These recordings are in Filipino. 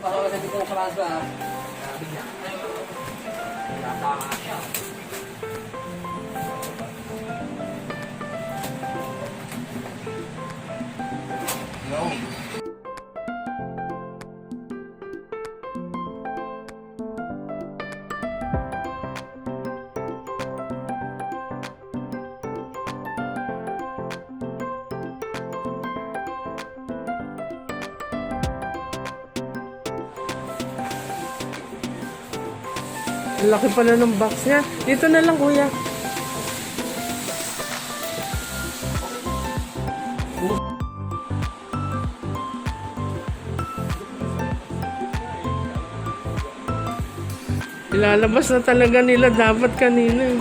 Para sabi ko sa mga bigla. Tama siya. No. Ang laki pala ng box niya. Dito na lang, kuya. Ilalabas na talaga nila dapat kanina eh.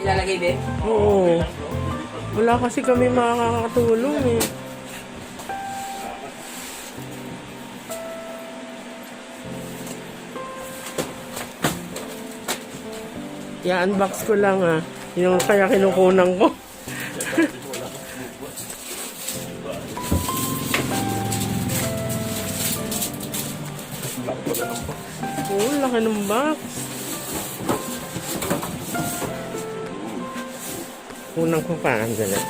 Ilalagay din? Oo. Wala kasi kami makakatulong eh. I-unbox ko lang ah. Yung kaya kinukunan ko. Oo, laki ng box. Unang ko pa, andyan na.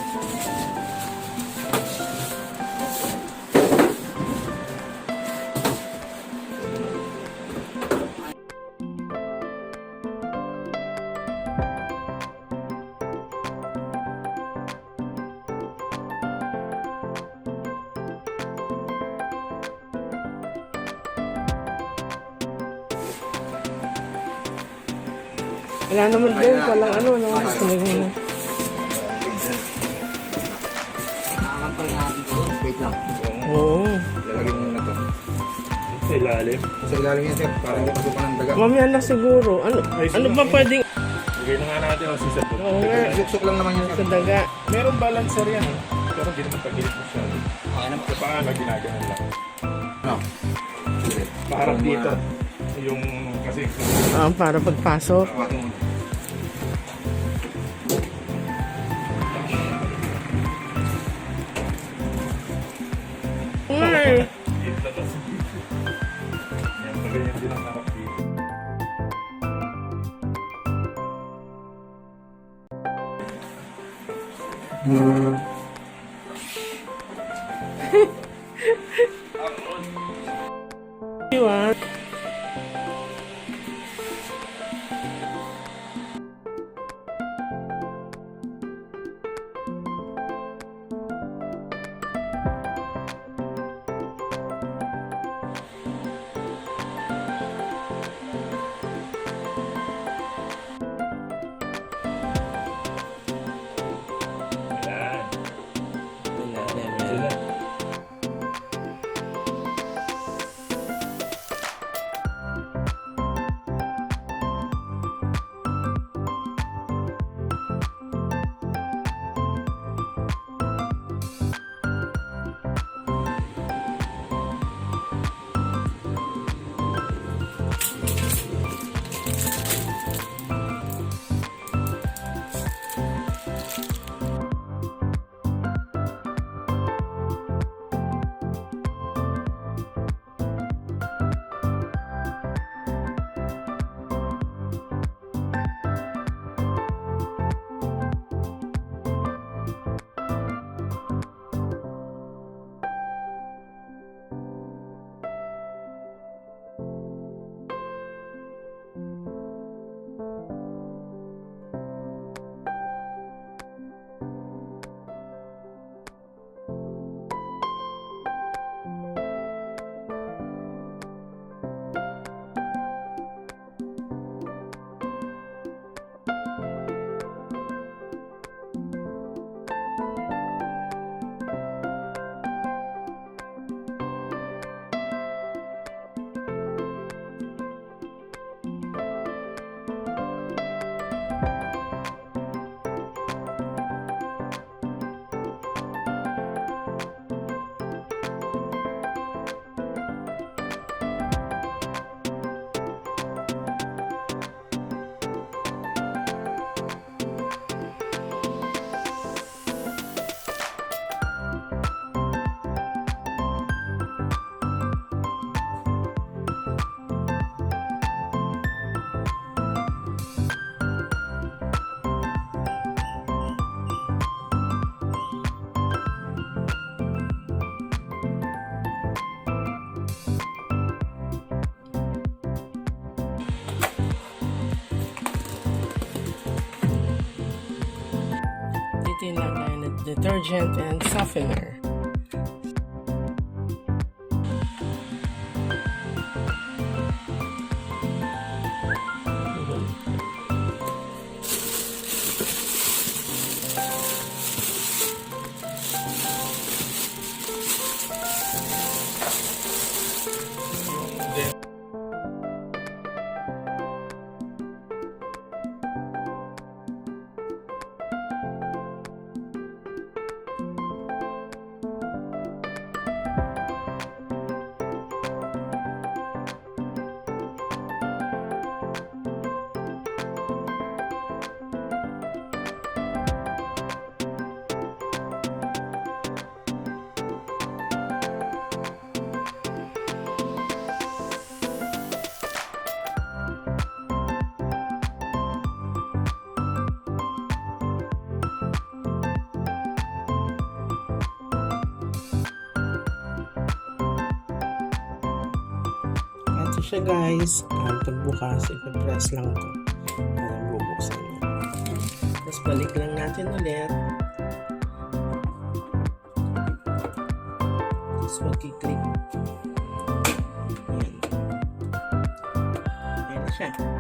Wala naman din, walang ano, no? Wait lang. Oo. Lalagyan mo na to. Sa ilalim. Sa ilalim yan, sir, para hindi pasukan ng daga. Mamaya na siguro. Ano ba pwedeng... Lagay na nga natin ang sisa po. Oo nga, Suksok lang naman yan, sa sir. daga. Merong balancer yan. Pero hindi naman pagilip mo siya. Okay naman. Sa paano ginaganon lang. No. Paharap dito. Yung kasi... Para pagpasok. Hawakin mo. Ay, Dito na to. Yan, ganyan din ang harap dito. iwan. Yan. Sila. natin lagay na detergent and softener. Ito siya guys. Pagbukas, ipapress lang to para bubuksan niya. Tapos balik lang natin ulit. Tapos magkiklik. Ayan. Ayan na siya.